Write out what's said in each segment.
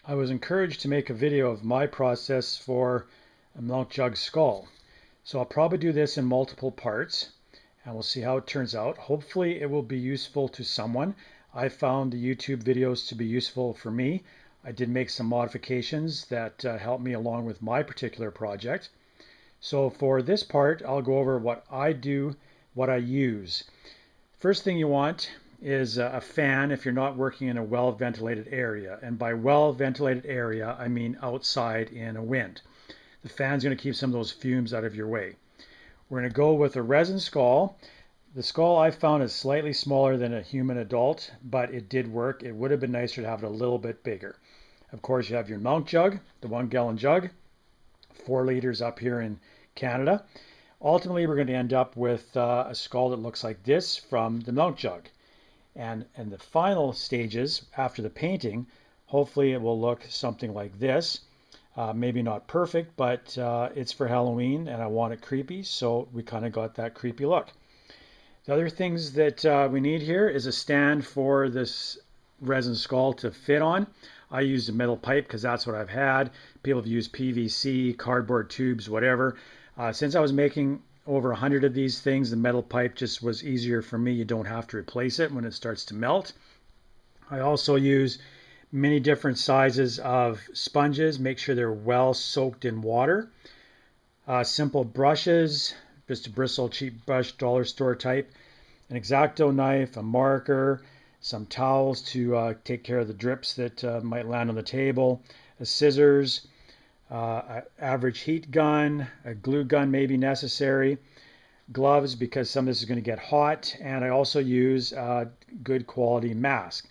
I was encouraged to make a video of my process for a milk jug skull. So I'll probably do this in multiple parts and we'll see how it turns out. Hopefully it will be useful to someone. I found the YouTube videos to be useful for me. I did make some modifications that helped me along with my particular project. So for this part, I'll go over what I do, what I use. First thing you want is a fan if you're not working in a well-ventilated area. And by well-ventilated area, I mean outside in a wind. The fan's going to keep some of those fumes out of your way. We're going to go with a resin skull. The skull I found is slightly smaller than a human adult, but it did work. It would have been nicer to have it a little bit bigger. Of course, you have your milk jug, the 1-gallon jug, 4 liters up here in Canada. Ultimately, we're going to end up with a skull that looks like this from the milk jug. And the final stages after the painting, hopefully it will look something like this. Maybe not perfect, but it's for Halloween and I want it creepy, so we kind of got that creepy look. The other things that we need here is a stand for this resin skull to fit on. I used a metal pipe because that's what I've had. People have used PVC, cardboard tubes, whatever. Since I was making over 100 of these things, the metal pipe just was easier for me. You don't have to replace it when it starts to melt. I also use many different sizes of sponges. Make sure they're well soaked in water. Simple brushes, just a bristle cheap brush, dollar store type. An X-Acto knife, a marker, some towels to take care of the drips that might land on the table, a scissors, average heat gun, a glue gun may be necessary, gloves because some of this is going to get hot, and I also use a good quality mask.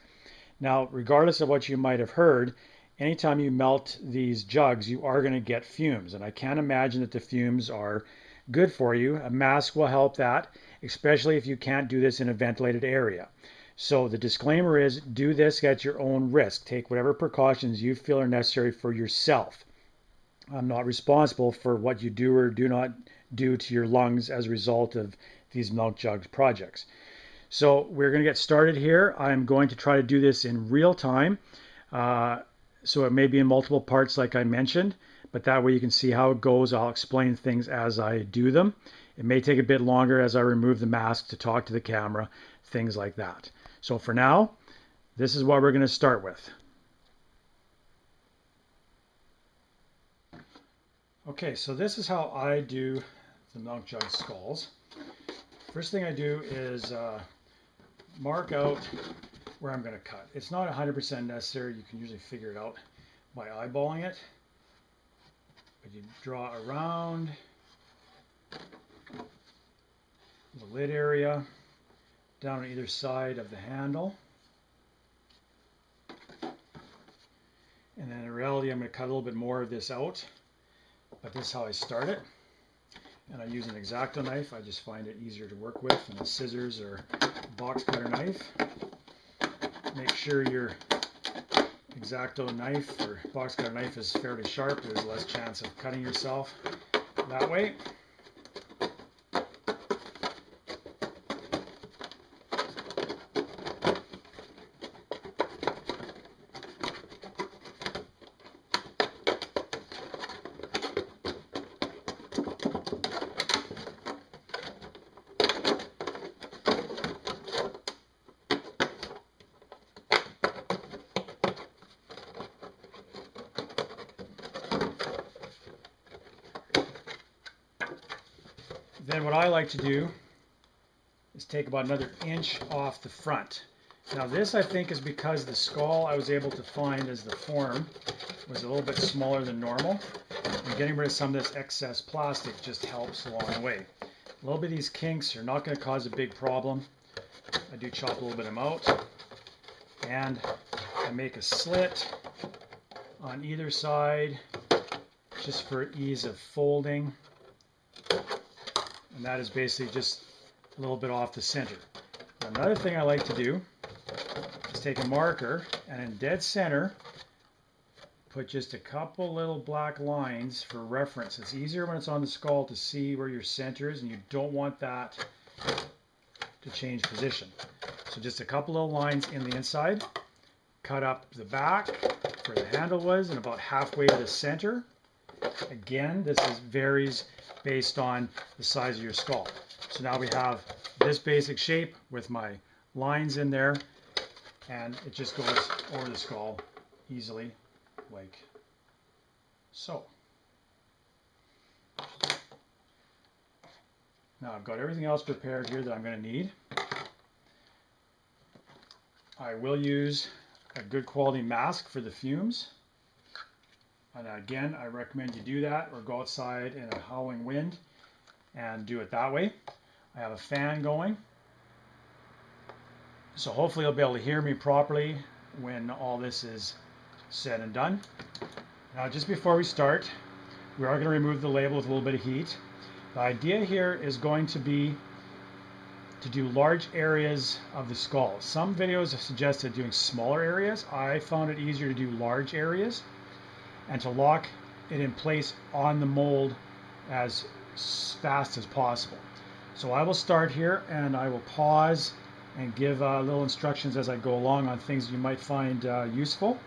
Now, regardless of what you might have heard, anytime you melt these jugs, you are going to get fumes, and I can't imagine that the fumes are good for you. A mask will help that, especially if you can't do this in a ventilated area. So the disclaimer is, do this at your own risk. Take whatever precautions you feel are necessary for yourself. I'm not responsible for what you do or do not do to your lungs as a result of these milk jugs projects. So we're going to get started here. I'm going to try to do this in real time. So it may be in multiple parts like I mentioned, but that way you can see how it goes. I'll explain things as I do them. It may take a bit longer as I remove the mask to talk to the camera, things like that. So for now, this is what we're going to start with. Okay, so this is how I do the milk jug skulls. First thing I do is mark out where I'm going to cut. It's not 100% necessary. You can usually figure it out by eyeballing it. But you draw around the lid area, down on either side of the handle. And then in reality, I'm going to cut a little bit more of this out. But this is how I start it. And I use an X-Acto knife. I just find it easier to work with than a scissors or box cutter knife. Make sure your X-Acto knife or box cutter knife is fairly sharp. There's less chance of cutting yourself that way. Then what I like to do is take about another inch off the front. Now this I think is because the skull I was able to find as the form was a little bit smaller than normal. And getting rid of some of this excess plastic just helps along the way. A little bit of these kinks are not going to cause a big problem. I do chop a little bit of them out. And I make a slit on either side just for ease of folding. And that is basically just a little bit off the center. Another thing I like to do is take a marker and in dead center put just a couple little black lines for reference. It's easier when it's on the skull to see where your center is, and you don't want that to change position. So just a couple little lines in the inside, cut up the back where the handle was and about halfway to the center. Again, this varies based on the size of your skull. So now we have this basic shape with my lines in there, and it just goes over the skull easily, like so. Now I've got everything else prepared here that I'm going to need. I will use a good quality mask for the fumes. And again, I recommend you do that or go outside in a howling wind and do it that way. I have a fan going, so hopefully you'll be able to hear me properly when all this is said and done. Now, just before we start, we are going to remove the label with a little bit of heat. The idea here is going to be to do large areas of the skull. Some videos have suggested doing smaller areas. I found it easier to do large areas and to lock it in place on the mold as fast as possible. So I will start here and I will pause and give little instructions as I go along on things you might find useful.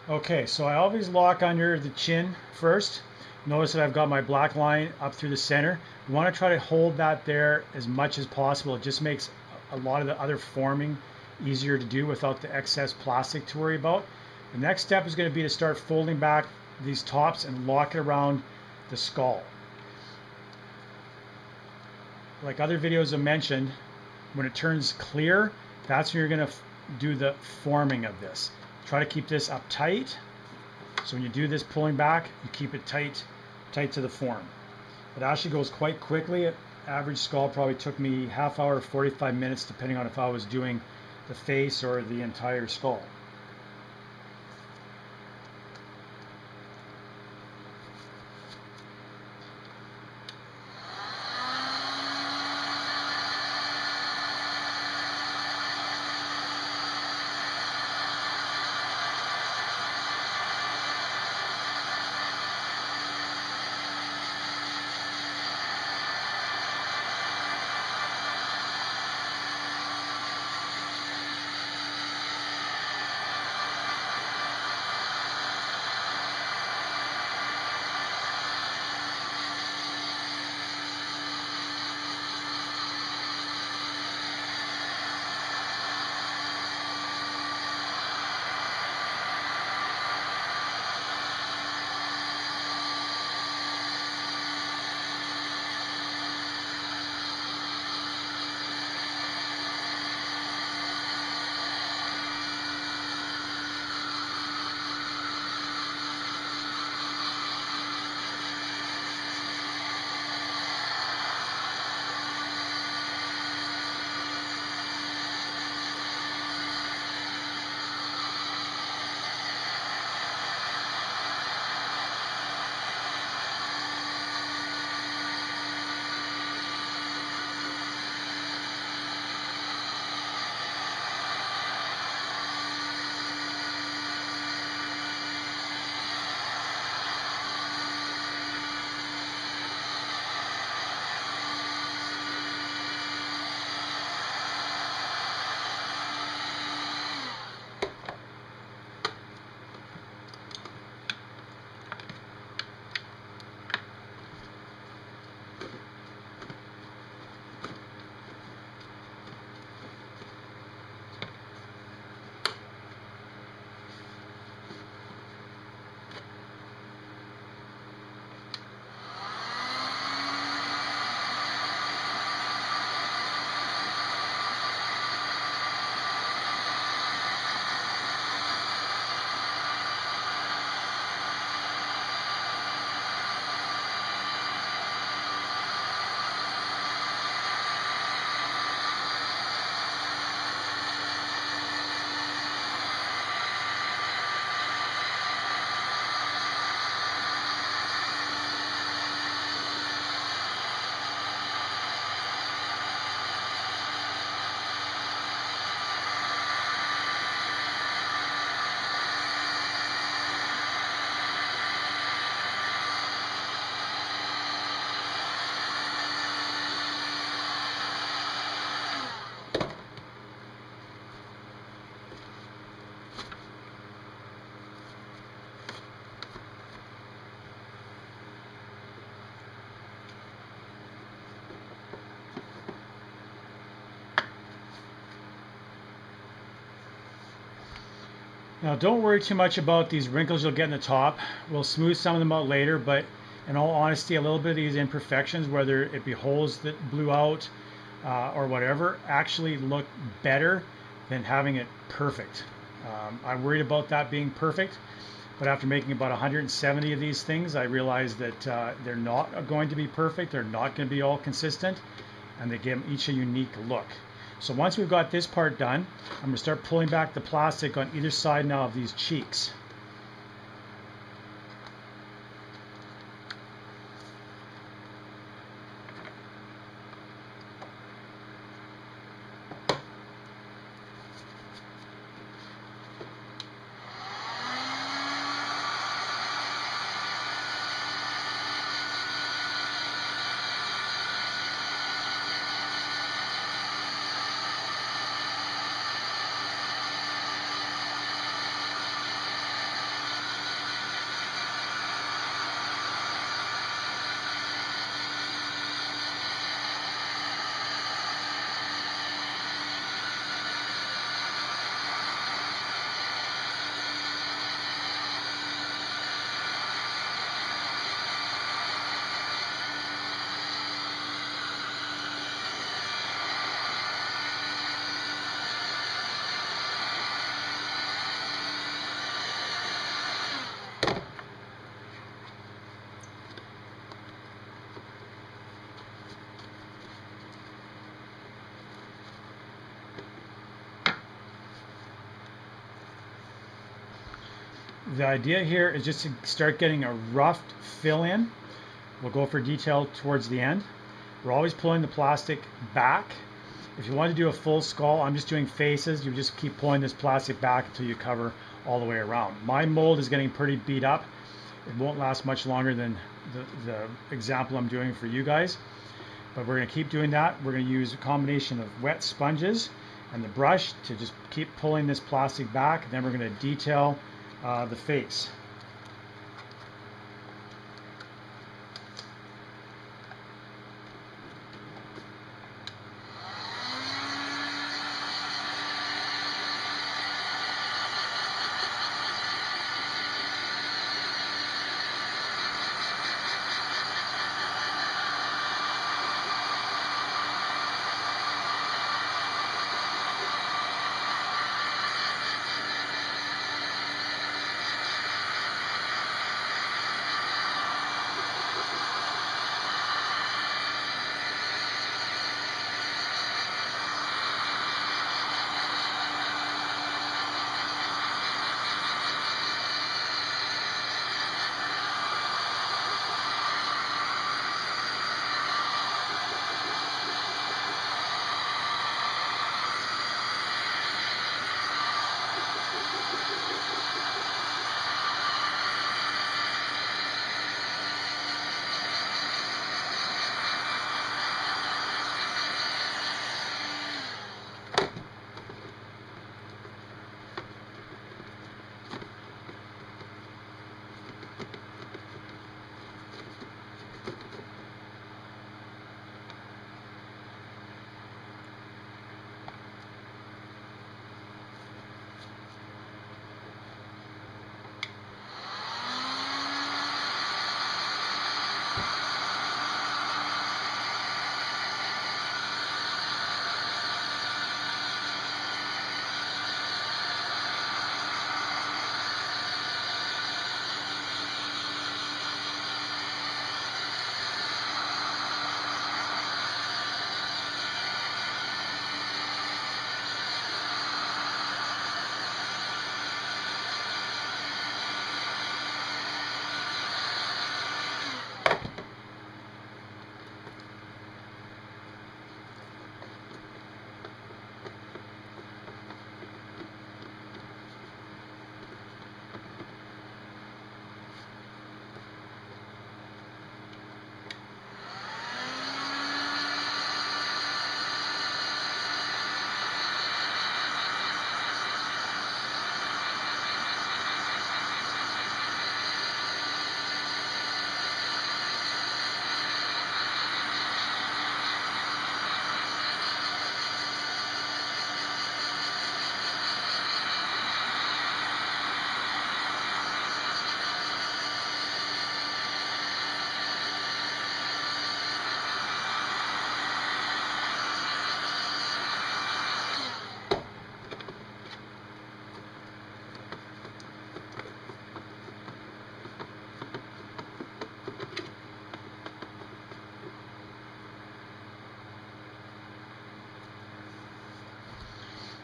Okay, so I always lock under the chin first. Notice that I've got my black line up through the center. You want to try to hold that there as much as possible. It just makes a lot of the other forming easier to do without the excess plastic to worry about. The next step is going to be to start folding back these tops and lock it around the skull. Like other videos have mentioned, when it turns clear, that's when you're going to do the forming of this. Try to keep this up tight. So when you do this pulling back, you keep it tight to the form. It actually goes quite quickly. Average skull probably took me half hour, 45 minutes, depending on if I was doing the face or the entire skull. Now don't worry too much about these wrinkles you'll get in the top. We'll smooth some of them out later, but in all honesty, a little bit of these imperfections, whether it be holes that blew out or whatever, actually look better than having it perfect. I'm worried about that being perfect, but after making about 170 of these things, I realized that they're not going to be perfect, they're not going to be all consistent, and they give them each a unique look. So once we've got this part done, I'm going to start pulling back the plastic on either side now of these cheeks. The idea here is just to start getting a rough fill in. We'll go for detail towards the end. We're always pulling the plastic back. If you want to do a full skull, I'm just doing faces. You just keep pulling this plastic back until you cover all the way around. My mold is getting pretty beat up. It won't last much longer than the example I'm doing for you guys. But we're going to keep doing that. We're going to use a combination of wet sponges and the brush to just keep pulling this plastic back. Then we're going to detail the face.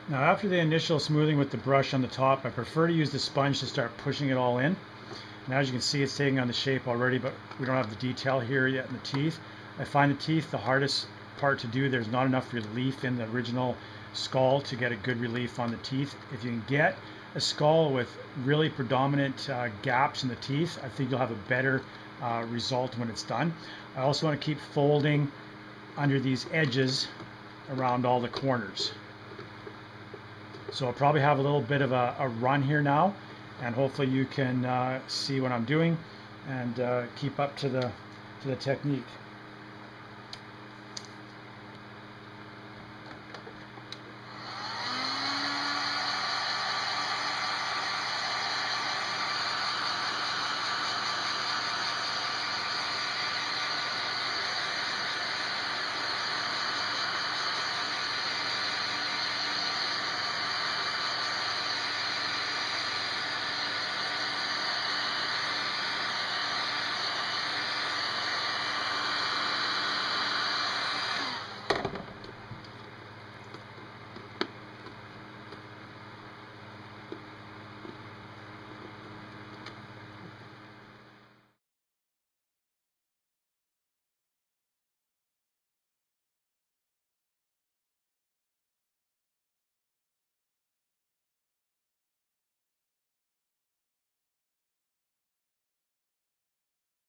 Now after the initial smoothing with the brush on the top, I prefer to use the sponge to start pushing it all in. And as you can see, it's taking on the shape already, but we don't have the detail here yet in the teeth. I find the teeth the hardest part to do. There's not enough relief in the original skull to get a good relief on the teeth. If you can get a skull with really predominant gaps in the teeth, I think you'll have a better result when it's done. I also want to keep folding under these edges around all the corners. So I'll probably have a little bit of a run here now, and hopefully you can see what I'm doing and keep up to the technique.